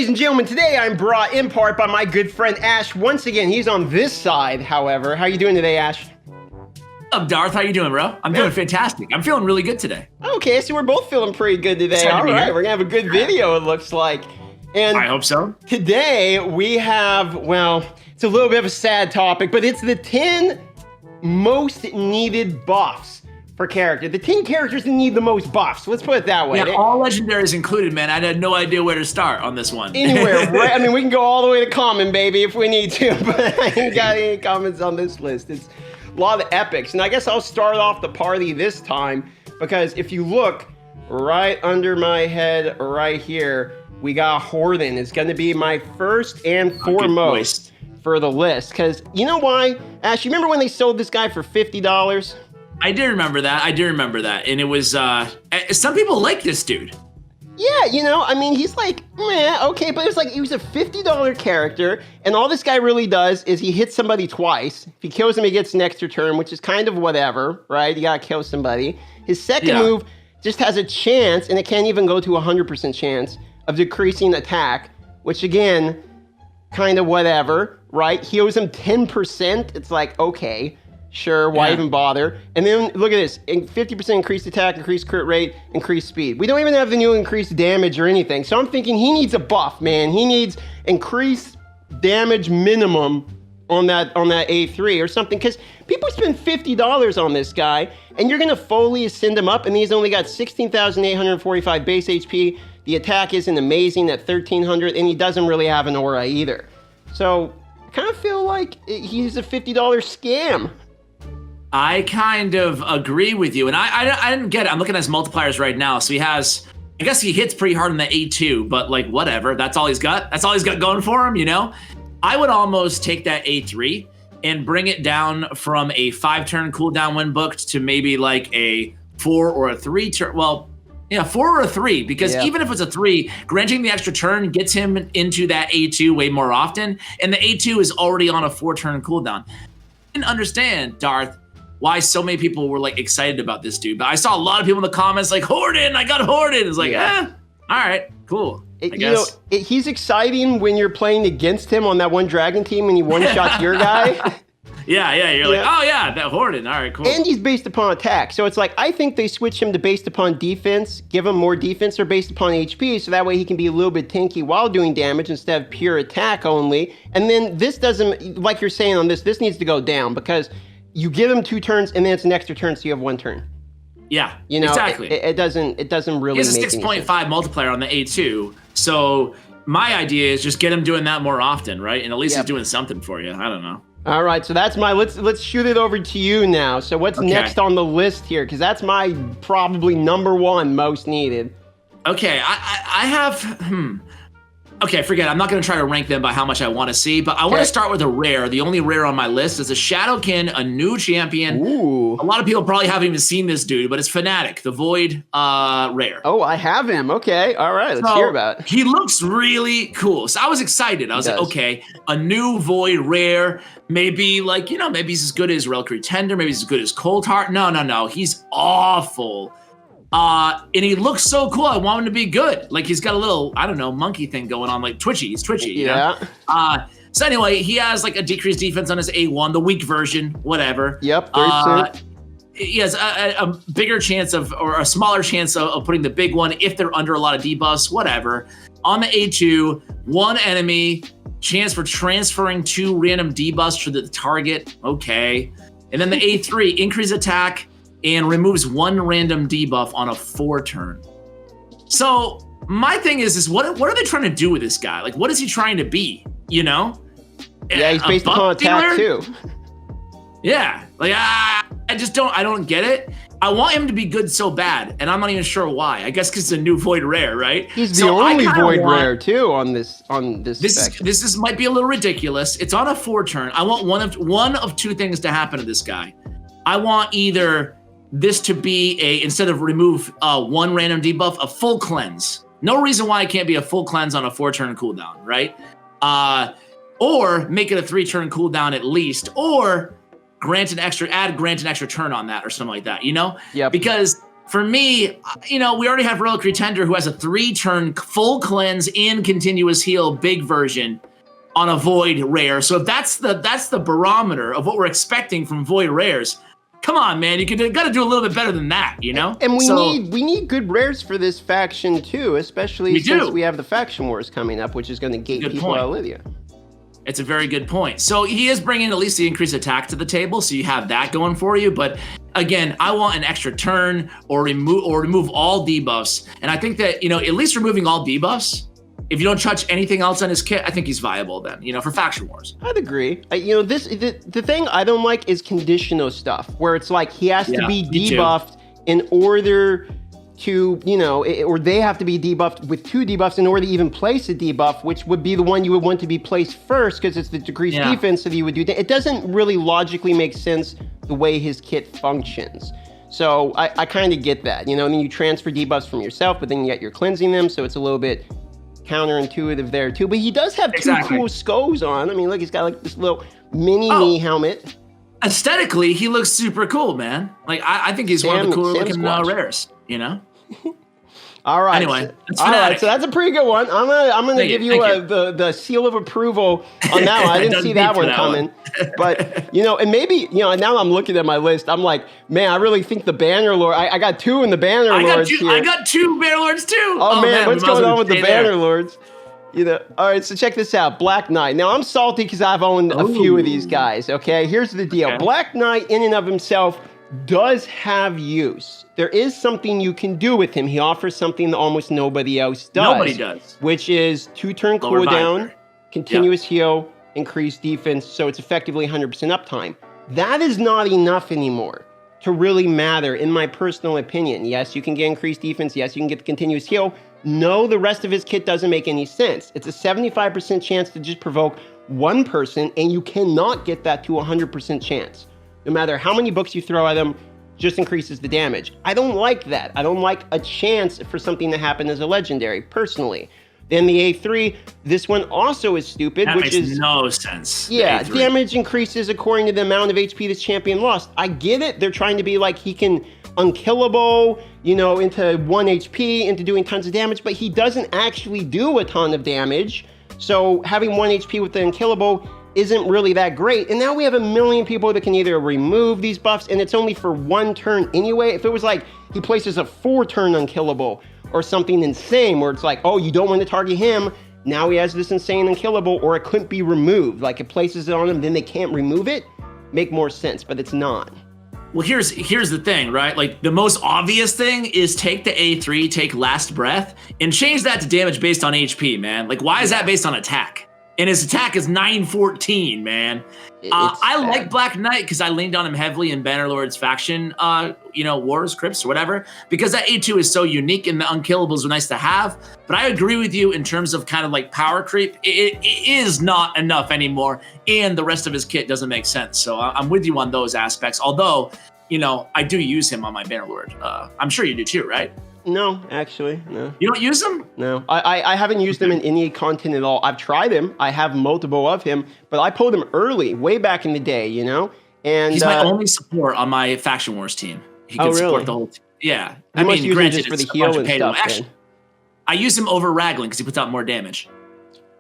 Ladies and gentlemen, today I'm brought in part by my good friend Ash. Once again, he's on this side, however. How you doing today, Ash? What's up, Darth? How you doing, bro? I'm doing fantastic. I'm feeling really good today. Okay, so we're both feeling pretty good today. All right, we're gonna have a good video, it looks like. And I hope so. Today we have, well, it's a little bit of a sad topic, but it's the 10 most needed buffs for character. The 10 characters that need the most buffs. Let's put it that way. Yeah, all legendaries included, man. I had no idea where to start on this one. Anywhere, right? I mean, we can go all the way to common, baby, if we need to, but I ain't got any comments on this list. It's a lot of epics. And I guess I'll start off the party this time, because if you look right under my head right here, we got Horden. It's going to be my first and foremost for the list. Because you know why? Ash, you remember when they sold this guy for $50? I do remember that. And it was, some people like this dude. Yeah, you know, I mean, he's like, meh, okay, but it's like, he was a $50 character, and all this guy really does is he hits somebody twice. If he kills him, he gets an extra turn, which is kind of whatever, right? You gotta kill somebody. His second move just has a chance, and it can't even go to 100% chance of decreasing attack, which again, kind of whatever, right? Heals him 10%, it's like, okay. Sure, why even bother? And then look at this, 50% increased attack, increased crit rate, increased speed. We don't even have the new increased damage or anything. So I'm thinking he needs a buff, man. He needs increased damage minimum on that A3 or something, because people spend $50 on this guy, and you're gonna fully ascend him up, and he's only got 16,845 base HP. The attack isn't amazing at 1,300, and he doesn't really have an aura either. So I kind of feel like he's a $50 scam. I kind of agree with you, and I didn't get it. I'm looking at his multipliers right now. So he has, I guess he hits pretty hard on the A2, but like whatever. That's all he's got. That's all he's got going for him, you know? I would almost take that A3 and bring it down from a 5-turn cooldown when booked to maybe like a 4 or a 3-turn. Well, yeah, 4 or a 3, because even if it's a 3, granting the extra turn gets him into that A2 way more often, and the A2 is already on a 4-turn cooldown. I didn't understand, Darth, why so many people were like excited about this dude, but I saw a lot of people in the comments like, Horden, I got Horden. It's like, all right, cool. I guess. You know, he's exciting when you're playing against him on that one dragon team and he one-shots your guy. You're like, oh yeah, that Horden, all right, cool. And he's based upon attack, so it's like, I think they switch him to based upon defense, give him more defense, or based upon HP, so that way he can be a little bit tanky while doing damage instead of pure attack only. And then this doesn't, like you're saying on this needs to go down, because you give him 2 turns, and then it's an extra turn, so you have 1 turn. Yeah, you know, exactly. It doesn't really make sense. He has a 6.5 multiplier on the A2, so my idea is just get him doing that more often, right? And at least he's doing something for you. I don't know. All right, so that's my, let's shoot it over to you now. So what's next on the list here? Because that's my probably #1 most needed. Okay, I have, okay, forget it. I'm not going to try to rank them by how much I want to see, but I want to start with a rare. The only rare on my list is a Shadowkin, a new champion. Ooh. A lot of people probably haven't even seen this dude, but it's Fnatic, the Void rare. Oh, I have him. Okay, all right, let's hear about it. He looks really cool. So I was excited. I was like, okay, a new Void rare. Maybe like, you know, maybe he's as good as Reliquary Tender. Maybe he's as good as Cold Heart. No. He's awful. And he looks so cool. I want him to be good. Like he's got a little, I don't know, monkey thing going on, like twitchy. He's twitchy. You know? So anyway, he has like a decreased defense on his A1, the weak version, whatever. Yep. 30%. He has a bigger chance of, or a smaller chance of putting the big one if they're under a lot of debuffs, whatever. On the A2, 1 enemy, chance for transferring 2 random debuffs to the target. Okay. And then the A3, increase attack, and removes 1 random debuff on a 4-turn. So my thing is what are they trying to do with this guy? Like, what is he trying to be? You know? Yeah, he's based upon attack too. Yeah, like I don't get it. I want him to be good so bad, and I'm not even sure why. I guess because it's a new Void rare, right? He's the only Void rare too on this. This might be a little ridiculous. It's on a 4-turn. I want one of 2 things to happen to this guy. I want either this to be instead of remove 1 random debuff, a full cleanse. No reason why it can't be a full cleanse on a 4-turn cooldown, right? Or make it a 3-turn cooldown at least, or grant an extra turn on that or something like that, you know? Yeah. Because For me, we already have Reliquary Tender, who has a 3-turn full cleanse and continuous heal big version on a Void rare. So if that's the barometer of what we're expecting from Void rares, come on, man, you got to do a little bit better than that, And we need good rares for this faction too, especially since we have the faction wars coming up, which is going to gate people out of Lydia. It's a very good point. So he is bringing at least the increased attack to the table, so you have that going for you. But again, I want an extra turn or remove all debuffs. And I think that at least removing all debuffs, if you don't touch anything else on his kit, I think he's viable then, for faction wars. I'd agree. The thing I don't like is conditional stuff, where it's like he has to be debuffed in order to, or they have to be debuffed with 2 debuffs in order to even place a debuff, which would be the one you would want to be placed first because it's the decreased defense, so that you would do that. It doesn't really logically make sense the way his kit functions. So I kind of get that, and then you transfer debuffs from yourself, but then yet you're cleansing them, so it's a little bit counterintuitive there too. But he does have 2 cool skulls on. I mean, look, he's got like this little mini knee helmet. Aesthetically, he looks super cool, man. Like I think he's one of the cooler looking rares, All right. Anyway, so that's a pretty good one. I'm gonna give you the seal of approval on that one. I didn't see that one coming, but and maybe now I'm looking at my list. I'm like, man, I really think the Bannerlord. I got 2 in the Bannerlords here. I got 2 Bannerlords too. Oh man, what's going on with the Bannerlords? All right, so check this out. Black Knight. Now I'm salty because I've owned a few of these guys. Okay, here's the deal. Black Knight, in and of himself, does have use. There is something you can do with him. He offers something that almost nobody else does. Nobody does. Which is 2-turn cooldown, continuous heal, increased defense, so it's effectively 100% uptime. That is not enough anymore to really matter, in my personal opinion. Yes, you can get increased defense. Yes, you can get the continuous heal. No, the rest of his kit doesn't make any sense. It's a 75% chance to just provoke one person, and you cannot get that to 100% chance. No matter how many books you throw at him, just increases the damage. I don't like that. I don't like a chance for something to happen as a legendary, personally. Then the A3, this one also is stupid, that which makes no sense. Yeah, damage increases according to the amount of HP this champion lost. I get it. They're trying to be like he can unkillable, into 1 HP, into doing tons of damage, but he doesn't actually do a ton of damage. So having 1 HP with the unkillable isn't really that great. And now we have 1 million people that can either remove these buffs, and it's only for 1 turn anyway. If it was like he places a 4-turn unkillable or something insane where it's like, oh, you don't want to target him, now he has this insane unkillable, or it couldn't be removed. Like it places it on him, then they can't remove it, make more sense, but it's not. Well, here's the thing, right? Like the most obvious thing is take the A3, take Last Breath, and change that to damage based on HP, man. Like why is that based on attack? And his attack is 914, man. I like Black Knight because I leaned on him heavily in Bannerlord's faction, wars, crypts, or whatever, because that A2 is so unique and the unkillables are nice to have. But I agree with you in terms of kind of like power creep. It is not enough anymore, and the rest of his kit doesn't make sense. So I'm with you on those aspects. Although, I do use him on my Bannerlord. I'm sure you do too, right? No, actually, no. You don't use him? No, I haven't used him in any content at all. I've tried him. I have multiple of him, but I pulled him early, way back in the day, And he's my only support on my Faction Wars team. He can support the whole team. Yeah. You must use him just for the heal and stuff, actually, I use him over Raglan because he puts out more damage.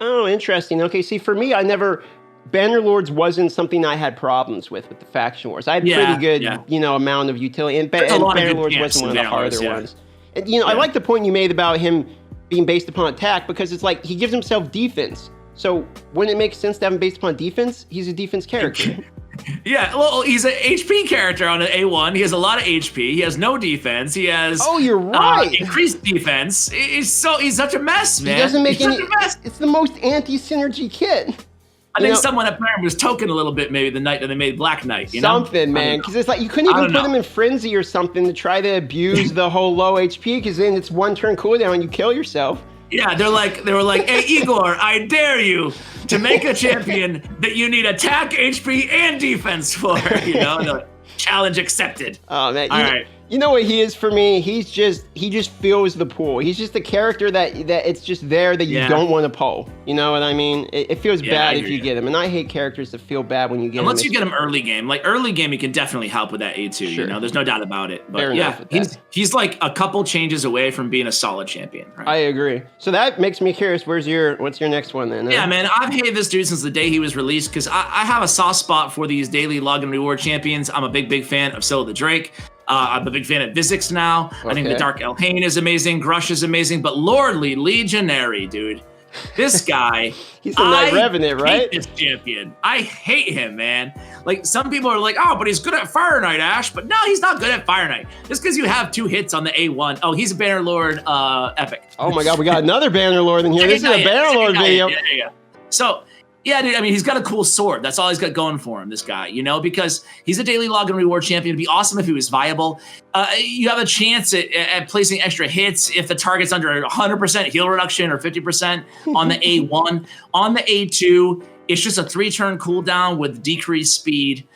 Oh, interesting. Okay, see, for me, Bannerlords wasn't something I had problems with the Faction Wars. I had pretty good, amount of utility, and Bannerlords wasn't one of the harder ones. And, I like the point you made about him being based upon attack, because it's like he gives himself defense. So wouldn't it make sense to have him based upon defense? He's a defense character. Yeah, well, he's an HP character on an A1. He has a lot of HP. He has no defense. He has you're right. Increased defense. He's such a mess, man. He doesn't make any. It's the most anti-synergy kit. I think someone at Plarium was token a little bit maybe the night that they made Black Knight. Something, man, because it's like you couldn't even put him in Frenzy or something to try to abuse the whole low HP, because then it's 1 turn cooldown and you kill yourself. Yeah, they were like, hey Igor, I dare you to make a champion that you need attack, HP, and defense for. Challenge accepted. Oh man, all right. You know what he is for me? He just fills the pool. He's just a character that it's just there that you don't want to pull. You know what I mean? It feels bad if you get him, and I hate characters that feel bad when you get him. Unless you get him early game, like early game, he can definitely help with that A2. Sure. You know, there's no doubt about it. But Fair enough he's like a couple changes away from being a solid champion. Right? I agree. So that makes me curious. What's your next one then? Yeah, man, I've hated this dude since the day he was released because I have a soft spot for these daily login reward champions. I'm a big fan of Scylla the Drake. I'm a big fan of Vizix now. I think the Dark Elhane is amazing. Grush is amazing. But Lordly Legionary, dude. This guy. He's a Knight Revenant, right? I hate this champion. I hate him, man. Like, some people are like, oh, but he's good at Fire Knight, Ash. But no, he's not good at Fire Knight. Just because you have 2 hits on the A1. Oh, he's a Bannerlord epic. Oh my God, we got another Bannerlord in here. This is a Bannerlord video. Yeah. So, yeah, dude, I mean, he's got a cool sword. That's all he's got going for him, this guy, you know, because he's a daily login reward champion. It'd be awesome if he was viable. You have a chance at placing extra hits if the target's under 100% heal reduction or 50% on the A1. On the A2, it's just a 3-turn cooldown with decreased speed.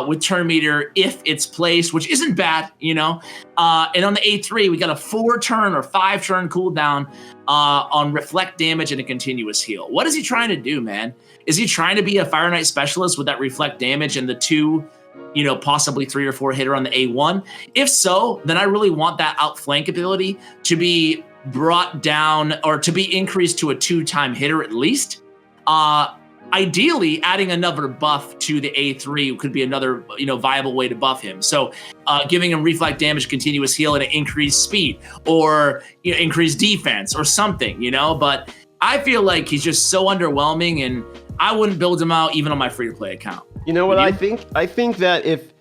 With turn meter if it's placed, which isn't bad, you know. And on the A3, we got a 4-turn or 5-turn cooldown on reflect damage and a continuous heal. What is he trying to do, man? Is he trying to be a Fire Knight specialist with that reflect damage and the 2, you know, possibly 3 or 4 hitter on the A1? If so, then I really want that outflank ability to be brought down or to be increased to a 2-time hitter at least. Ideally, adding another buff to the A3 could be another, you know, viable way to buff him. So giving him reflect damage, continuous heal, and an increased speed, or, you know, increased defense or something, you know. But I feel like he's just so underwhelming, and I wouldn't build him out even on my free-to-play account. You know what I think? I think that if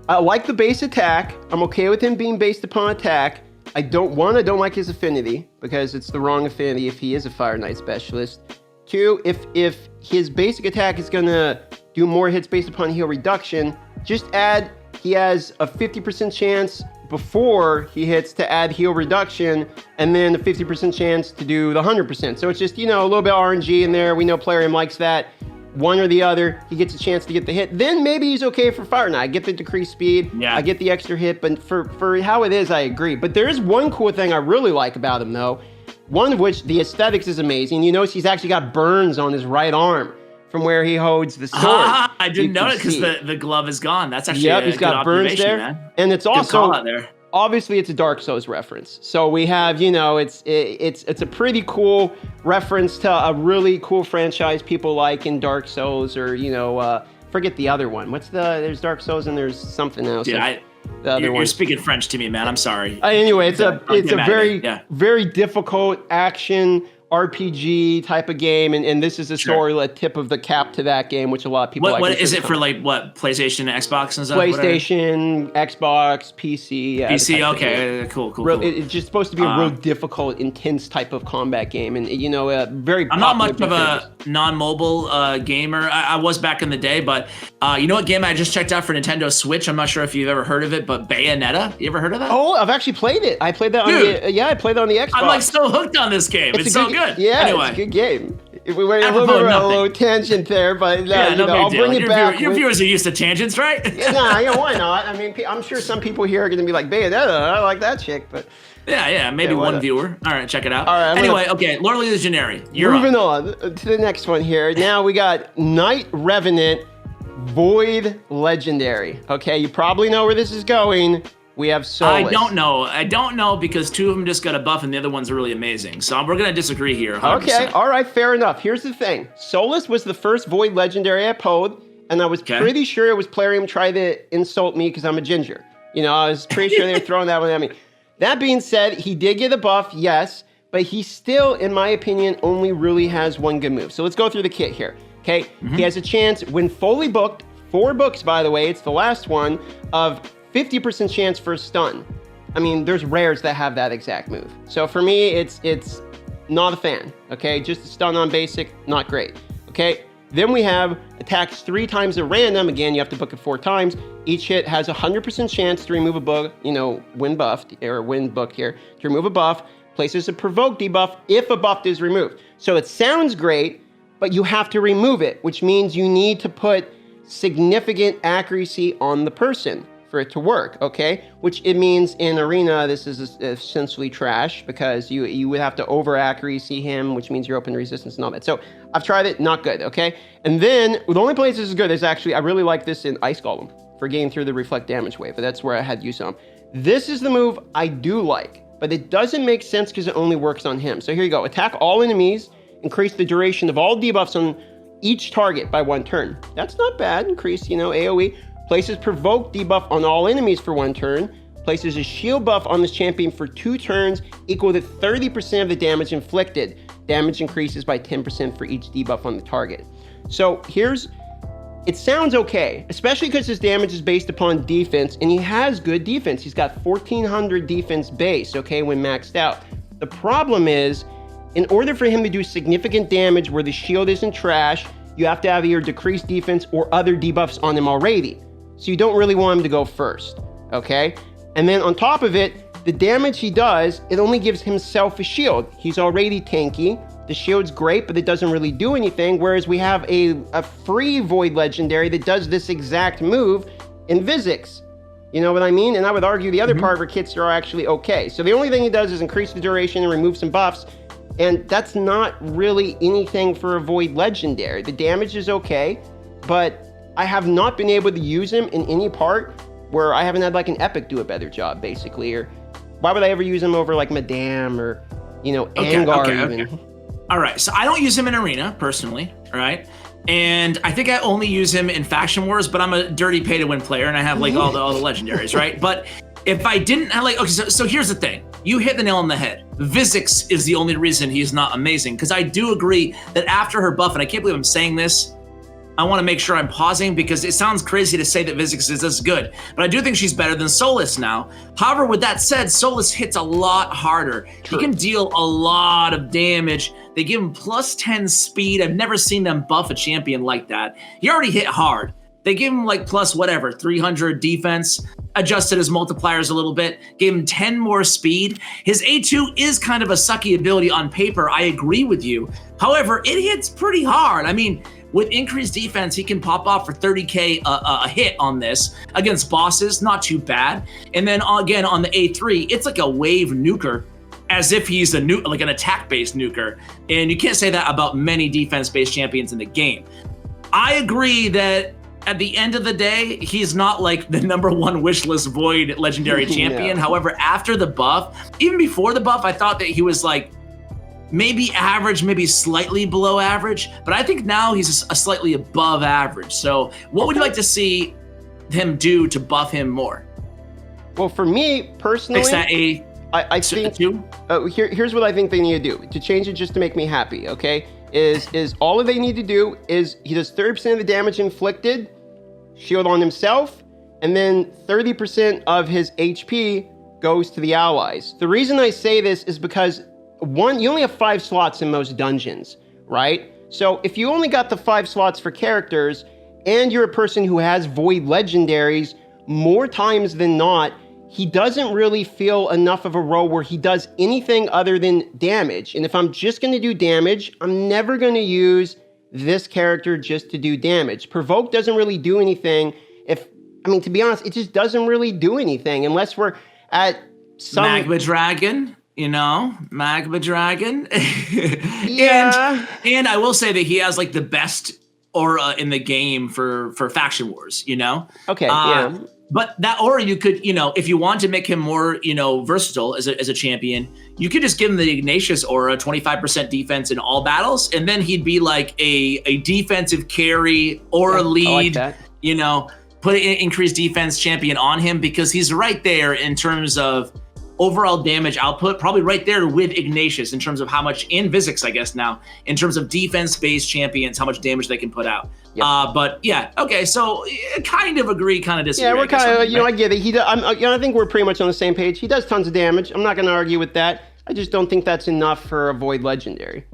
I like the base attack, I'm okay with him being based upon attack. I don't like his affinity because it's the wrong affinity if he is a Fire Knight specialist. 2, if his basic attack is gonna do more hits based upon heal reduction, just add he has a 50% chance before he hits to add heal reduction, and then a 50% chance to do the 100%. So it's just, you know, a little bit of RNG in there. We know Plarium likes that. One or the other, he gets a chance to get the hit. Then maybe he's okay for Fire Knight. I get the decreased speed. Yeah. I get the extra hit, but for how it is, I agree. But there is one cool thing I really like about him, though. One of which, the aesthetics is amazing. You notice he's actually got burns on his right arm from where he holds the sword. I didn't know it because the glove is gone. That's actually a he's got burns there. Man. And it's also, obviously, it's a Dark Souls reference. So we have, you know, it's a pretty cool reference to a really cool franchise people like in Dark Souls, or, you know, forget the other one. There's Dark Souls and there's something else. Yeah, you're speaking French to me, man. I'm sorry. Anyway, it's a very difficult action RPG type of game, and this is a sort of a tip of the cap to that game, which a lot of people like. What is it for, like, what, PlayStation, Xbox and stuff? PlayStation, Xbox, PC. Yeah, PC, okay, cool. It's just supposed to be a real difficult, intense type of combat game, and, you know, very. I'm not much of a non-mobile gamer. I was back in the day, but you know what game I just checked out for Nintendo Switch? I'm not sure if you've ever heard of it, but Bayonetta. You ever heard of that? Oh, I've actually played it. I played that on I played that on the Xbox. I'm like so hooked on this game. It's so good. Yeah, anyway. It's a good game. We were a little tangent there, but I'll bring it back. Your viewers are used to tangents, right? Why not? I mean, I'm sure some people here are going to be like, Bayonetta, I like that chick, but... Yeah, maybe one viewer. All right, check it out. All right. Anyway, okay, Lordly Legionary. Moving on to the next one here. Now we got Knight Revenant Void Legendary. Okay, you probably know where this is going. We have Solas. I don't know because 2 of them just got a buff and the other one's really amazing. So we're going to disagree here. 100%. Okay, all right, fair enough. Here's the thing. Solas was the first Void Legendary I pulled, and I was pretty sure it was Plarium tried to insult me because I'm a ginger. You know, I was pretty sure they were throwing that one at me. That being said, he did get a buff, yes, but he still, in my opinion, only really has one good move. So let's go through the kit here, okay? Mm-hmm. He has a chance, when fully booked, 4 books, by the way, it's the last one, of 50% chance for a stun. I mean, there's rares that have that exact move. So for me, it's not a fan, okay? Just a stun on basic, not great, okay? Then we have attacks 3 times at random. Again, you have to book it 4 times. Each hit has a 100% chance to remove a bug, you know, when buffed, or when booked here, to remove a buff, places a provoke debuff if a buff is removed. So it sounds great, but you have to remove it, which means you need to put significant accuracy on the person. for it to work, okay? Which it means in Arena, this is essentially trash because you would have to over-accuracy him, which means you're open to resistance and all that. So I've tried it, not good, okay? And then, the only place this is good is actually, I really like this in Ice Golem for getting through the reflect damage wave, but that's where I had use on him. This is the move I do like, but it doesn't make sense because it only works on him. So here you go, attack all enemies, increase the duration of all debuffs on each target by 1 turn. That's not bad, increase, AoE. Places provoke debuff on all enemies for 1 turn. Places a shield buff on this champion for 2 turns, equal to 30% of the damage inflicted. Damage increases by 10% for each debuff on the target. So it sounds okay, especially because his damage is based upon defense, and he has good defense. He's got 1400 defense base, okay, when maxed out. The problem is, in order for him to do significant damage where the shield isn't trash, you have to have either decreased defense or other debuffs on him already. So you don't really want him to go first, okay? And then on top of it, the damage he does, it only gives himself a shield. He's already tanky. The shield's great, but it doesn't really do anything, whereas we have a free Void Legendary that does this exact move in Vizix. You know what I mean? And I would argue the other part of her kits are actually okay. So the only thing he does is increase the duration and remove some buffs, and that's not really anything for a Void Legendary. The damage is okay, but I have not been able to use him in any part where I haven't had like an epic do a better job, basically. Or why would I ever use him over like Madame or, Angar even? Okay. All right, so I don't use him in Arena, personally, all right? And I think I only use him in Faction Wars, but I'm a dirty pay-to-win player, and I have like all the legendaries, right? But if I didn't have so here's the thing. You hit the nail on the head. Vizix is the only reason he's not amazing, because I do agree that after her buff, and I can't believe I'm saying this, I want to make sure I'm pausing because it sounds crazy to say that Vizix is this good, but I do think she's better than Solas now. However, with that said, Solas hits a lot harder. True. He can deal a lot of damage. They give him plus 10 speed. I've never seen them buff a champion like that. He already hit hard. They gave him like plus whatever, 300 defense, adjusted his multipliers a little bit, gave him 10 more speed. His A2 is kind of a sucky ability on paper. I agree with you. However, it hits pretty hard. I mean, with increased defense, he can pop off for 30k a hit on this against bosses, not too bad. And then again on the A3, it's like a wave nuker, as if he's like an attack-based nuker. And you can't say that about many defense-based champions in the game. I agree that at the end of the day, he's not like the #1 wishlist Void Legendary champion. No. However, after the buff, even before the buff, I thought that he was like maybe average, maybe slightly below average, but I think now he's a slightly above average. So what would you like to see him do to buff him more? Well, for me personally, Fix that I think here's what I think they need to do to change it just to make me happy. Okay, is all they need to do is he does 30% of the damage inflicted, shield on himself, and then 30% of his HP goes to the allies. The reason I say this is because you only have 5 slots in most dungeons, right? So if you only got the 5 slots for characters and you're a person who has Void Legendaries, more times than not, he doesn't really feel enough of a role where he does anything other than damage. And if I'm just going to do damage, I'm never going to use this character just to do damage. Provoke doesn't really do anything. To be honest, it just doesn't really do anything unless we're at some... Magma Dragon. Magma Dragon. Yeah. And I will say that he has like the best aura in the game for Faction Wars, Okay, yeah. But that aura you could, if you want to make him more, versatile as a champion, you could just give him the Ignatius aura, 25% defense in all battles, and then he'd be like a defensive carry aura lead, I like that. Put an increased defense champion on him because he's right there in terms of overall damage output, probably right there with Ignatius in terms of how much, in Vizix, I guess now, in terms of defense-based champions, how much damage they can put out. Yep. But yeah, okay, so kind of agree, kind of disagree. Yeah, we're kind of, I get it. I think we're pretty much on the same page. He does tons of damage. I'm not going to argue with that. I just don't think that's enough for a Void Legendary,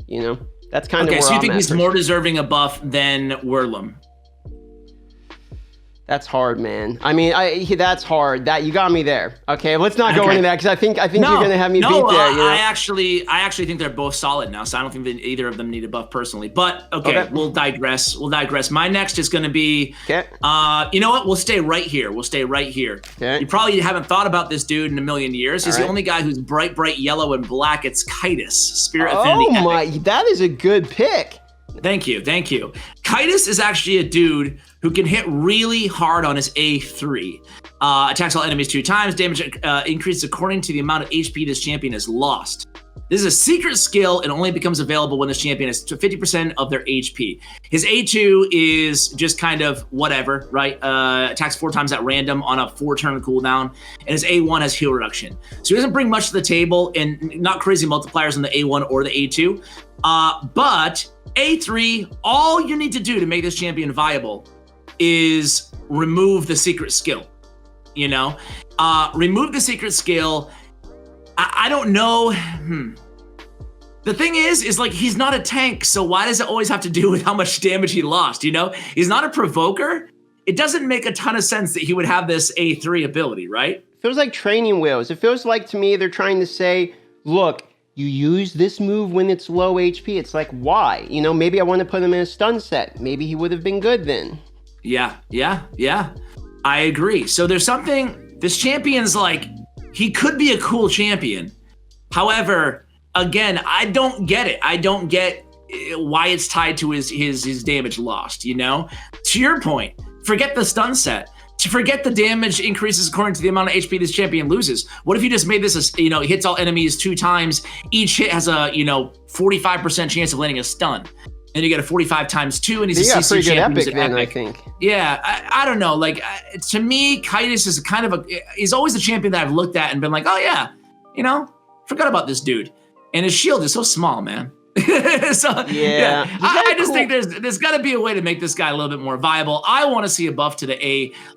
That's kind of where so you think I'm he's more deserving a buff than Whirlum? That's hard, man. I mean, that's hard. That you got me there. Okay, let's not go into that because I think you're gonna have me beat there. You know? I actually think they're both solid now, so I don't think that either of them need a buff personally. But okay, we'll digress. My next is gonna be. Okay. You know what? We'll stay right here. Okay. You probably haven't thought about this dude in a million years. He's the only guy who's bright yellow and black. It's Kitsus, Spirit Affinity. Oh my, that is a good pick. Thank you. Kitsus is actually a dude who can hit really hard on his A3. Attacks all enemies 2 times. Damage increases according to the amount of HP this champion has lost. This is a secret skill and only becomes available when this champion has 50% of their HP. His A2 is just kind of whatever, right? Attacks 4 times at random on a 4-turn cooldown. And his A1 has heal reduction. So he doesn't bring much to the table and not crazy multipliers on the A1 or the A2. But A3, all you need to do to make this champion viable is remove the secret skill, you know? Remove the secret skill. I don't know. The thing is like he's not a tank, so why does it always have to do with how much damage he lost, you know? He's not a provoker. It doesn't make a ton of sense that he would have this A3 ability, right? Feels like training wheels. It feels like to me they're trying to say, look, you use this move when it's low HP. It's like, why? You know, maybe I want to put him in a stun set. Maybe he would have been good then. Yeah. I agree. So there's something, this champion's like, he could be a cool champion. However, again, I don't get it. I don't get why it's tied to his damage lost, you know? To your point, forget the stun set. To forget the damage increases according to the amount of HP this champion loses. What if you just made this, he hits all enemies 2 times. Each hit has a, 45% chance of landing a stun. And you get a 45 times 2, and he's a CC pretty good champion. epic then, I think. Yeah, I don't know. Like, to me, Kitsus is kind of he's always the champion that I've looked at and been like, oh yeah, forgot about this dude. And his shield is so small, man. So yeah, I just think there's got to be a way to make this guy a little bit more viable. I want to see a buff to the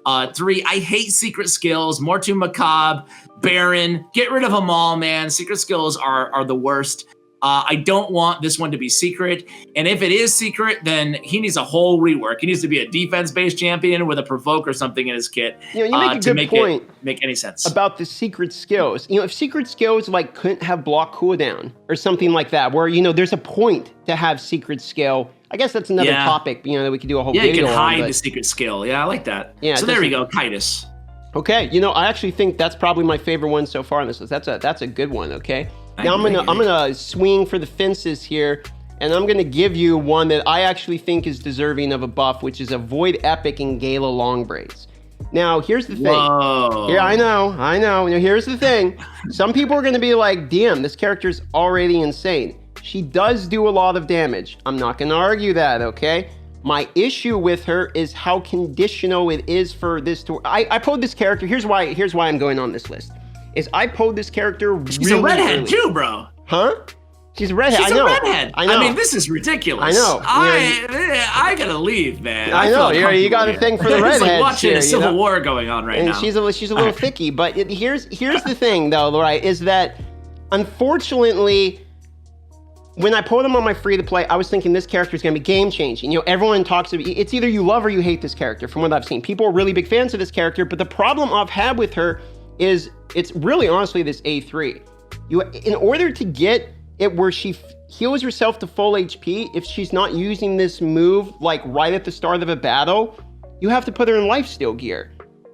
A3. I hate secret skills. Mortu Macabre, Baron, get rid of them all, man. Secret skills are the worst. I don't want this one to be secret. And if it is secret, then he needs a whole rework. He needs to be a defense-based champion with a provoke or something in his kit. You make a good point make any sense about the secret skills. If secret skills like couldn't have block cooldown or something like that, where there's a point to have secret skill. I guess that's another topic. That we could do a whole video on. Yeah, you can hide the secret skill. Yeah, I like that. Yeah. So there we go, Kitsus. Okay, I actually think that's probably my favorite one so far on this list. That's a good one. Okay. Now I'm gonna swing for the fences here, and I'm gonna give you one that I actually think is deserving of a buff, which is a Void Epic and Gala Long Braids. Now here's the thing. Whoa. Yeah, I know. Now here's the thing. Some people are gonna be like, "Damn, this character's already insane." She does do a lot of damage. I'm not gonna argue that. Okay. My issue with her is how conditional it is for this to. I pulled this character. Here's why I'm going on this list. I pulled this character She's a redhead too, bro. Huh? She's a redhead. She's I know. A redhead. I know. I mean, this is ridiculous. I know. I gotta leave, man. I know. You got a thing for the redheads. It's like watching here, a civil war going on right now. She's a little thicky, but here's the thing, though, right? Is that unfortunately, when I pulled him on my free to play, I was thinking this character is going to be game changing. Everyone talks about it's either you love or you hate this character. From what I've seen, people are really big fans of this character, but the problem I've had with her is it's really honestly this A3. In order to get it where she heals herself to full HP, if she's not using this move like right at the start of a battle, you have to put her in lifesteal gear.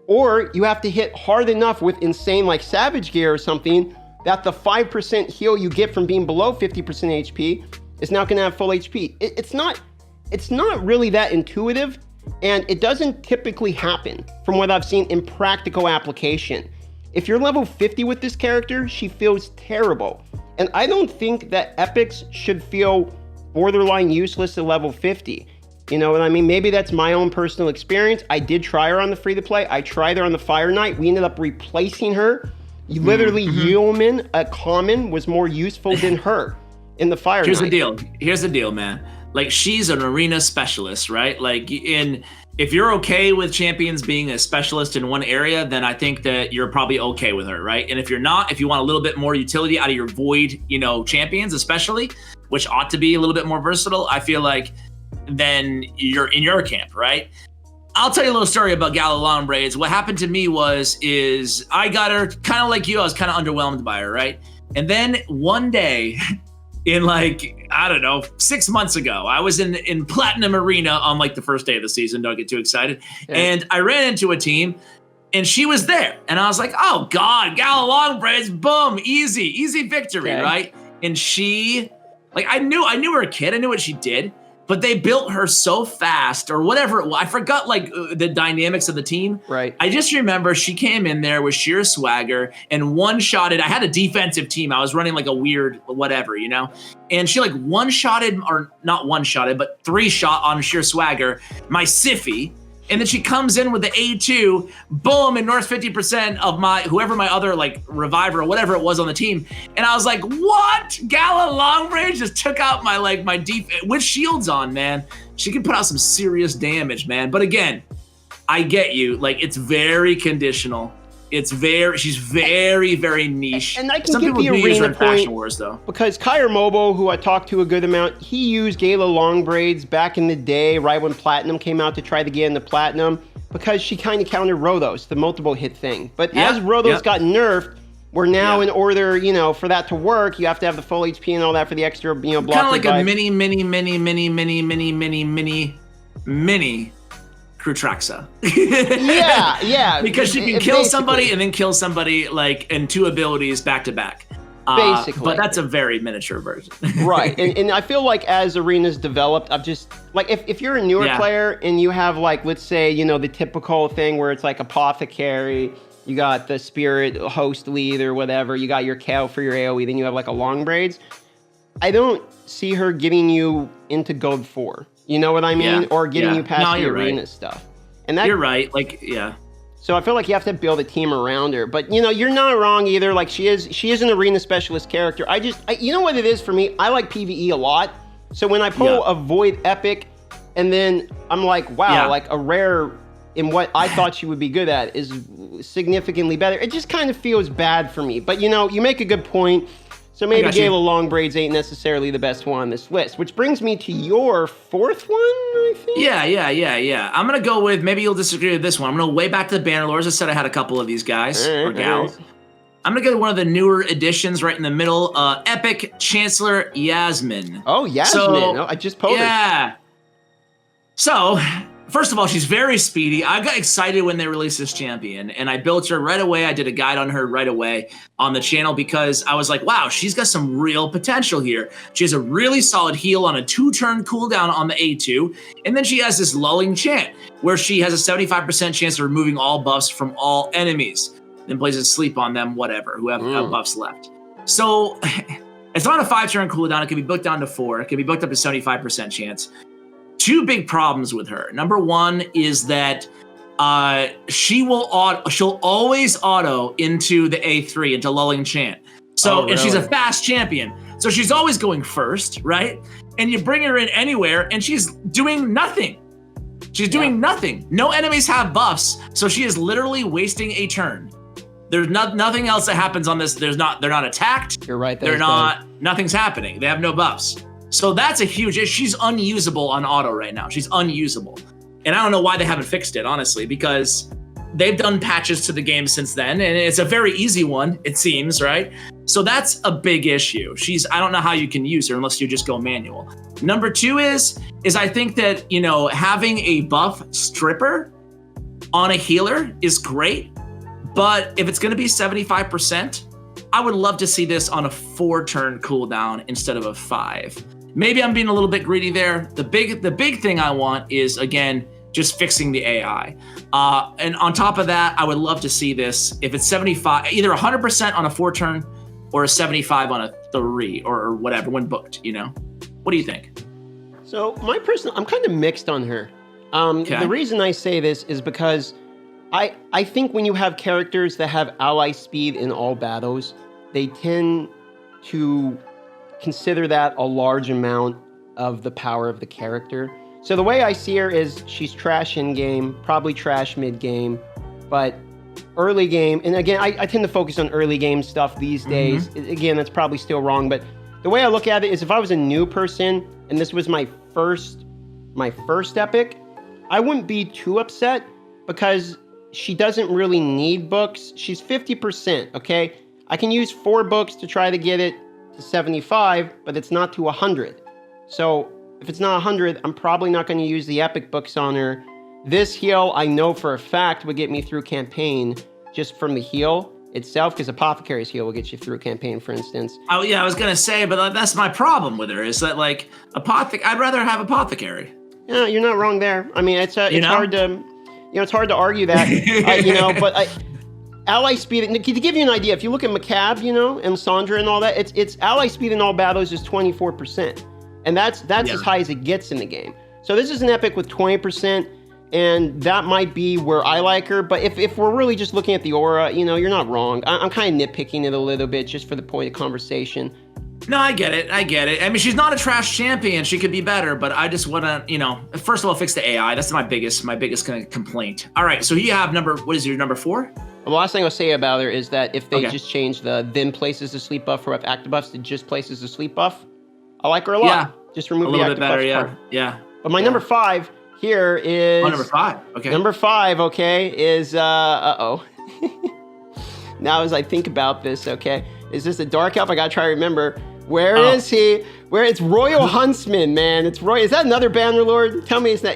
Or you have to hit hard enough with insane like Savage gear or something that the 5% heal you get from being below 50% HP is now gonna have full HP. It's not really that intuitive, and it doesn't typically happen from what I've seen in practical application. If you're level 50 with this character, she feels terrible. And I don't think that epics should feel borderline useless at level 50. You know what I mean? Maybe that's my own personal experience. I did try her on the free to play. I tried her on the Fire Knight. We ended up replacing her. Literally, Yeoman, a common, was more useful than her in the Fire Knight. Here's the deal, man. Like, she's an arena specialist, right? Like, if you're okay with champions being a specialist in one area, then I think that you're probably okay with her, right? And if you're not, if you want a little bit more utility out of your void, champions especially, which ought to be a little bit more versatile, I feel like then you're in your camp, right? I'll tell you a little story about Gala Long Braids. What happened to me is I got her kind of like you. I was kind of underwhelmed by her, right? And then one day, in like, I don't know, 6 months ago, I was in Platinum Arena on like the first day of the season. Don't get too excited. Yeah. And I ran into a team, and she was there. And I was like, oh God, Gala Long Braids, boom, easy victory, right? And she, like, I knew her a kid. I knew what she did. But they built her so fast, or whatever it was. I forgot like the dynamics of the team. Right. I just remember she came in there with sheer swagger and one-shotted. I had a defensive team. I was running like a weird whatever, you know? And she like one-shotted, or not one-shotted, but 3-shot on sheer swagger, my Siffy. And then she comes in with the A2, boom, and North 50% of whoever my other like reviver or whatever it was on the team. And I was like, what? Gala Long Range just took out my defense with shields on, man. She can put out some serious damage, man. But again, I get you. Like, it's very conditional. She's very, very niche. And I can get the arena point wars, though. Because Kyra Mobile, who I talked to a good amount, he used Gala Long Braids back in the day, right when Platinum came out to try to get into Platinum, because she kind of countered Rodos, the multiple hit thing. But as Rodos got nerfed, we're now in order, for that to work, you have to have the full HP and all that for the extra, block. Kind of like a mini Crutraxa. yeah. Because she can kill somebody and then kill somebody like in 2 abilities back to back. Basically. But that's a very miniature version. Right. And I feel like as arenas developed, I've just, like, if you're a newer player and you have, like, let's say, the typical thing where it's like Apothecary, you got the Spirit Host Lead or whatever, you got your Kale for your AoE, then you have like a Long Braids. I don't see her getting you into Gold 4. You know what I mean? Yeah. Or getting you past the arena right. stuff. And that, you're right. Like, yeah. So I feel like you have to build a team around her. But, you're not wrong either. Like, she is an arena specialist character. You know what it is for me? I like PvE a lot. So when I pull a Void Epic, and then I'm like, wow, like a rare in what I thought she would be good at is significantly better. It just kind of feels bad for me. But, you make a good point. So maybe Gala Long Braids ain't necessarily the best one on this list, which brings me to your 4th one, I think? Yeah. I'm going to go with, maybe you'll disagree with this one. I'm going to way back to the Bannerlords. I said I had a couple of these guys, or gals. I'm going to go with one of the newer additions right in the middle, Epic Chancellor Yasmin. Oh, Yasmin. I just posted. Yeah. So, first of all, she's very speedy. I got excited when they released this champion, and I built her right away. I did a guide on her right away on the channel because I was like, wow, she's got some real potential here. She has a really solid heal on a 2-turn cooldown on the A2, and then she has this lulling chant where she has a 75% chance of removing all buffs from all enemies, then places sleep on them, whatever, who have buffs left. So it's not a 5-turn cooldown. It can be booked down to 4. It can be booked up to 75% chance. 2 big problems with her. Number 1 is that she'll always auto into the A3, into lulling chant. So, and she's a fast champion. So she's always going first, right? And you bring her in anywhere and she's doing nothing. She's doing nothing. No enemies have buffs. So she is literally wasting a turn. There's nothing else that happens on this. They're not attacked. You're right. Nothing's happening. They have no buffs. So that's a huge issue. She's unusable on auto right now. She's unusable. And I don't know why they haven't fixed it, honestly, because they've done patches to the game since then, and it's a very easy one, it seems, right? So that's a big issue. I don't know how you can use her unless you just go manual. Number 2 is I think that, having a buff stripper on a healer is great, but if it's going to be 75%, I would love to see this on a 4-turn cooldown instead of a 5. Maybe I'm being a little bit greedy there. The big thing I want is, again, just fixing the AI. And on top of that, I would love to see this, if it's 75, either 100% on a 4-turn or a 75 on a 3 or whatever when booked, What do you think? So I'm kind of mixed on her. The reason I say this is because I think when you have characters that have ally speed in all battles, they tend to consider that a large amount of the power of the character. So the way I see her is she's trash in game, probably trash mid game, but early game, and again, I tend to focus on early game stuff these days. Again, that's probably still wrong, but the way I look at it is if I was a new person and this was my first epic, I wouldn't be too upset because she doesn't really need books. She's 50%, okay? I can use 4 books to try to get it to 75, but it's not to 100. So if it's not 100, I'm probably not going to use the epic books on her. This heal, I know for a fact, would get me through campaign just from the heal itself, because Apothecary's heal will get you through campaign, for instance. Oh yeah, I was gonna say, but that's my problem with her is that like I'd rather have Apothecary. Yeah, you're not wrong there. I mean, it's hard to, it's hard to argue that, but ally speed. To give you an idea, if you look at Macab, and Sandra and all that, it's ally speed in all battles is 24%, and that's as high as it gets in the game. So this is an epic with 20%. And that might be where I like her. But if we're really just looking at the aura, you're not wrong. I'm kind of nitpicking it a little bit just for the point of conversation. No, I get it. I mean, she's not a trash champion. She could be better, but I just want to, first of all, fix the AI. That's my biggest kind of complaint. All right, so you have what is your number 4? The last thing I'll say about her is that if they just change the then places the sleep buff for active buffs to just places the sleep buff, I like her a lot. Yeah, just remove a the little active bit better. buffs part. Yeah. But my number 5 here is... Oh, number 5. Okay. Number 5, okay, is... Now as I think about this, okay, is this a Dark Elf? I gotta try to remember. Where is he? It's Royal Huntsman, man. It's Roy. Is that another Bannerlord? Tell me it's not...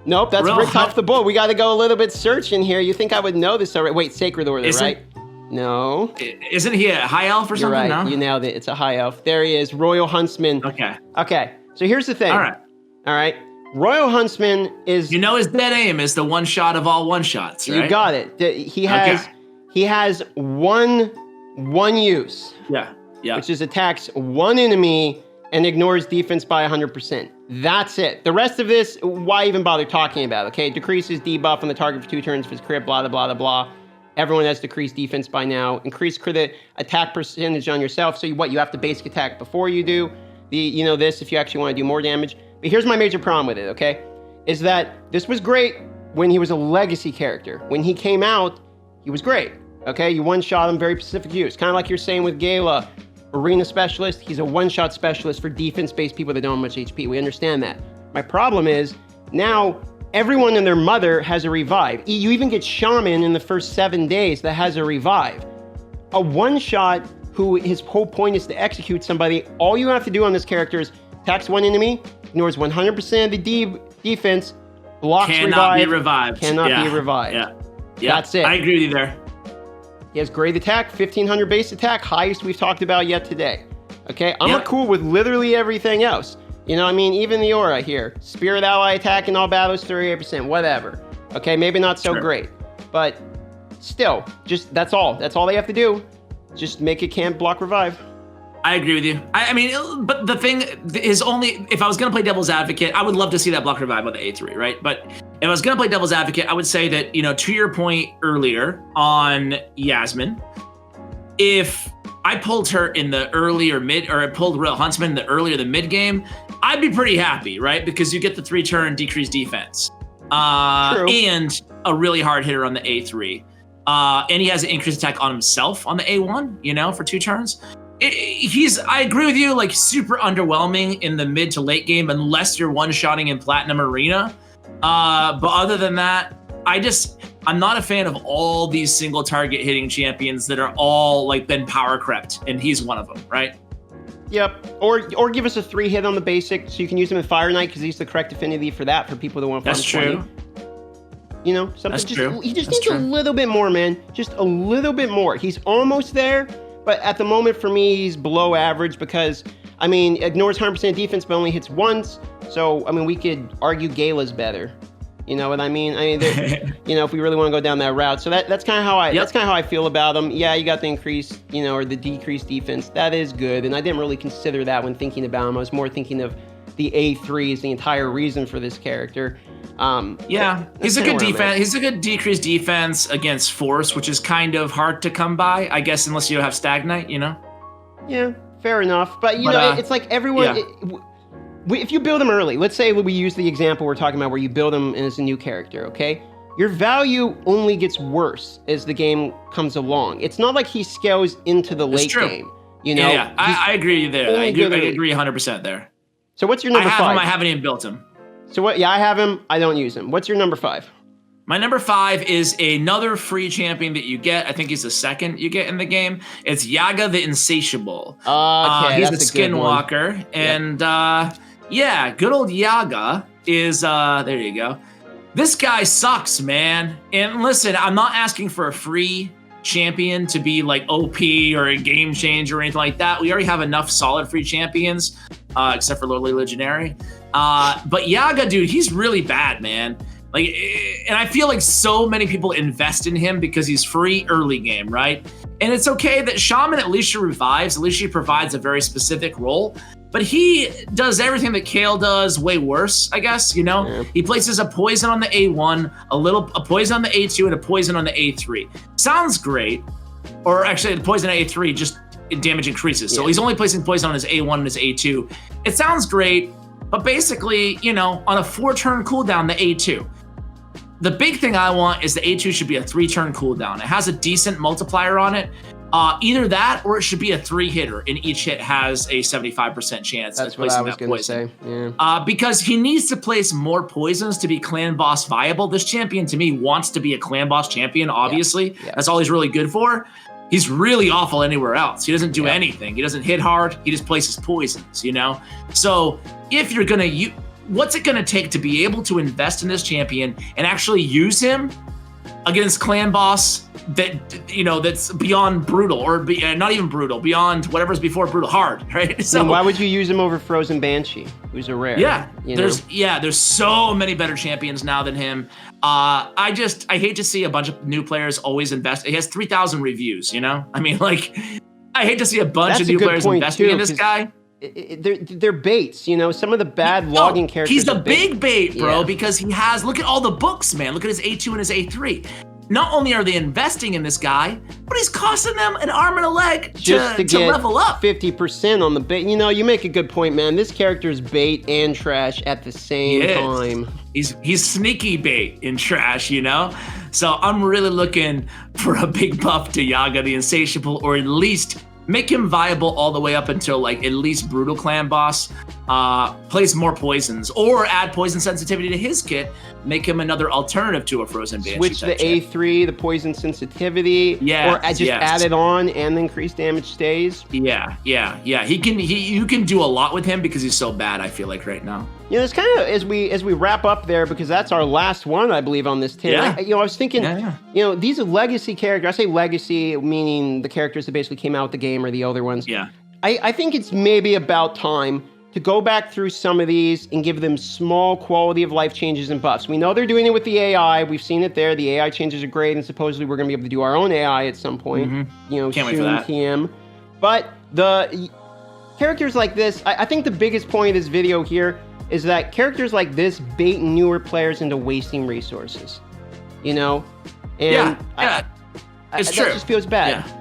Nope, that's Rick off the bull. We gotta go a little bit searching here. You think I would know this already? Wait, Sacred Order, right? No. Isn't he a high elf or something? You're right. No? You nailed it. It's a high elf. There he is, Royal Huntsman. Okay. So here's the thing. All right. Royal Huntsman is... his dead aim is the one shot of all one shots, right? You got it. He has one use. Yeah. Which is attacks one enemy and ignores defense by 100%. That's it. The rest of this, why even bother talking about? Okay, decreases debuff on the target for 2 turns for his crit, blah, blah, blah, blah. Everyone has decreased defense by now. Increase crit attack percentage on yourself. So you have to basic attack before you do this if you actually want to do more damage. But here's my major problem with it, okay? Is that this was great when he was a legacy character. When he came out, he was great, okay? You one-shot him, very specific use. Kind of like you're saying with Gala, Arena Specialist, he's a one-shot specialist for defense-based people that don't have much HP. We understand that. My problem is, now everyone and their mother has a revive. You even get Shaman in the first 7 days that has a revive. A one-shot who his whole point is to execute somebody, all you have to do on this character is attacks one enemy, ignores 100% of the defense, blocks Cannot be revived. Cannot be revived. Yeah. That's it. I agree with you there. He has great attack, 1500 base attack, highest we've talked about yet today. Okay, I'm cool with literally everything else. Even the aura here. Spirit ally attack in all battles, 38%, whatever. Okay, maybe not so great. But still, just that's all. That's all they have to do. Just make it can't block revive. I agree with you. I mean, but the thing is if I was going to play devil's advocate, I would love to see that block revive on the A3, right? But if I was going to play devil's advocate, I would say that, to your point earlier on Yasmin, if I pulled her in the early or mid, or I pulled Royal Huntsman in the early or the mid game, I'd be pretty happy, right? Because you get the 3-turn decreased defense and a really hard hitter on the A3. And he has an increased attack on himself on the A1, for 2 turns. I agree with you, like super underwhelming in the mid to late game unless you're one-shotting in Platinum Arena. But other than that, I'm not a fan of all these single target hitting champions that are all like been power crept, and he's one of them, right? Yep. Or give us a 3-hit on the basic so you can use him in Fire Knight because he's the correct affinity for that for people that want to farm 20. That's true. Something. He just needs a little bit more, man. Just a little bit more. He's almost there. But at the moment, for me, he's below average because, ignores 100% defense but only hits once. So, we could argue Gala's better. You know what I mean? If we really want to go down that route. So that's kind of how I feel about him. Yeah, you got the increased, or the decreased defense. That is good. And I didn't really consider that when thinking about him. I was more thinking of the A3 is the entire reason for this character. He's a good defense. He's a good decreased defense against force, which is kind of hard to come by, I guess, unless you have Stagnite, Yeah, fair enough. But it's like everyone. If you build him early, let's say we use the example we're talking about where you build him as a new character, okay? Your value only gets worse as the game comes along. It's not like he scales into the late game. I agree there. I agree 100% there. So what's your number 5? I haven't even built him. So what? Yeah, I have him. I don't use him. What's your number 5? My number 5 is another free champion that you get. I think he's the second you get in the game. It's Yaga the Insatiable. Okay, he's that's a skinwalker. And yeah, good old Yaga is, there you go. This guy sucks, man. And listen, I'm not asking for a free champion to be like OP or a game changer or anything like that. We already have enough solid free champions, except for Lordly Legionary. But Yaga, dude, he's really bad, man. Like, and I feel like so many people invest in him because he's free early game, right? And it's okay that Shaman at least she revives, at least she provides a very specific role, but he does everything that Kale does way worse, I guess, you know? Yeah. He places a poison on the A1, a poison on the A2, and a poison on the A3. Sounds great. Or actually, the poison on A3 just damage increases. So he's only placing poison on his A1 and his A2. It sounds great, but basically, you know, on a 4-turn cooldown, the A2. The big thing I want is the A2 should be a 3-turn cooldown. It has a decent multiplier on it. Either that or it should be a 3-hitter, and each hit has a 75% chance of placing that poison. That's what I was going to say. Yeah. Because he needs to place more poisons to be clan boss viable. This champion, to me, wants to be a clan boss champion, obviously. Yeah. That's all he's really good for. He's really awful anywhere else. He doesn't do anything. He doesn't hit hard. He just places poisons, you know? So if you're going to what's it going to take to be able to invest in this champion and actually use him against clan boss that, you know, that's beyond brutal or not even brutal, beyond whatever's before brutal, hard, right? So why would you use him over Frozen Banshee, who's a rare? Yeah, there's so many better champions now than him. I hate to see a bunch of new players always invest. He has 3,000 reviews, you know? I mean, like, I hate to see a bunch of new players investing in this guy. They're baits, you know. Some of the bad logging characters. He's a big bait, bro, because he has. Look at all the books, man. Look at his A2 and his A3. Not only are they investing in this guy, but he's costing them an arm and a leg just to get level up 50% on the bait. You know, you make a good point, man. This character is bait and trash at the same time. He's sneaky bait and trash, you know. So I'm really looking for a big buff to Yaga the Insatiable, or at least make him viable all the way up until like at least brutal clan boss. Place more poisons or add poison sensitivity to his kit. Make him another alternative to a Frozen Banshee. Switch the A3, the poison sensitivity. Yeah. Or just add it on and the increased damage stays. Yeah. You can do a lot with him because he's so bad, I feel like, right now. You know, it's kind of as we wrap up there, because that's our last one, I believe, on this team. Yeah. I was thinking, you know, these are legacy characters. I say legacy, meaning the characters that basically came out with the game or the older ones. Yeah. I think it's maybe about time to go back through some of these and give them small quality of life changes and buffs. We know they're doing it with the AI. We've seen it there. The AI changes are great, and supposedly we're going to be able to do our own AI at some point. You know, can't wait for that. TM. But the characters like this, I think the biggest point of this video here is that characters like this bait newer players into wasting resources. You know? And it's true. That just feels bad. Yeah.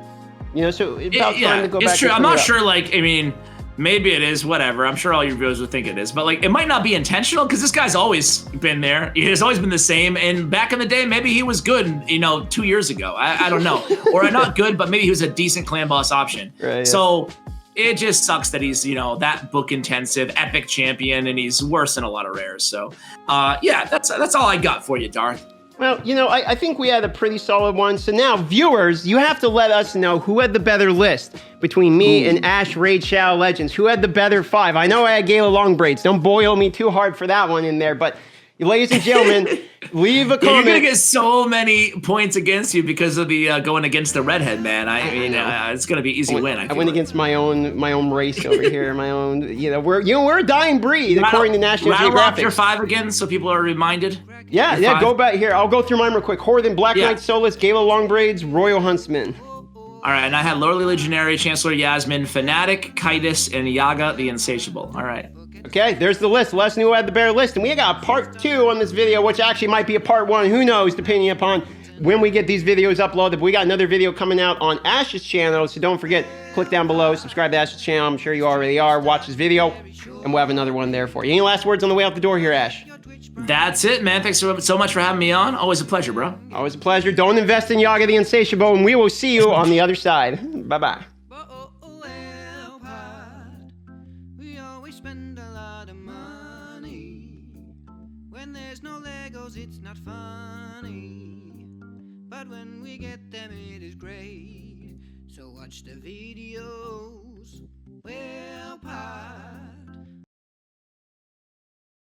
You know, so it's about time to go back. It's true. I'm not sure, like, I mean, maybe it is, whatever. I'm sure all your viewers would think it is. But, like, it might not be intentional because this guy's always been there. He has always been the same. And back in the day, maybe he was good, you know, 2 years ago. I don't know. Or not good, but maybe he was a decent clan boss option. Right, yeah. So it just sucks that he's, you know, that book intensive, epic champion, and he's worse than a lot of rares. So, yeah, that's all I got for you, Darth. Well, you know, I think we had a pretty solid one. So now, viewers, you have to let us know who had the better list between me and Ash Raid Shadow Legends. Who had the better 5? I know I had Gala Long Braids. Don't boil me too hard for that one in there. But, ladies and gentlemen, leave a comment. You're going to get so many points against you because of the going against the redhead, man. I mean, it's going to be easy win. I went against my own race over here. My own, we're a dying breed according to National Geographic. Rattle off your 5 again so people are reminded. Yeah, go back here. I'll go through mine real quick. Horden, Black Knight, Solas, Gala Long Braids, Royal Huntsman. All right, and I had Lordly Legionary, Chancellor Yasmin, Fanatic, Kitsus, and Yaga the Insatiable. All right. Okay, there's the list. Let us know who had the better list. And we got part 2 on this video, which actually might be a part 1. Who knows, depending upon when we get these videos uploaded. But we got another video coming out on Ash's channel, so don't forget, click down below, subscribe to Ash's channel. I'm sure you already are. Watch this video, and we'll have another one there for you. Any last words on the way out the door here, Ash? That's it, man. Thanks so much for having me on. Always a pleasure, bro. Always a pleasure. Don't invest in Yaga the Insatiable, and we will see you on the other side. Bye-bye. We always spend a lot of money. When there's no Legos, it's not funny. But when we get them, it is great. So watch the videos. We'll pass.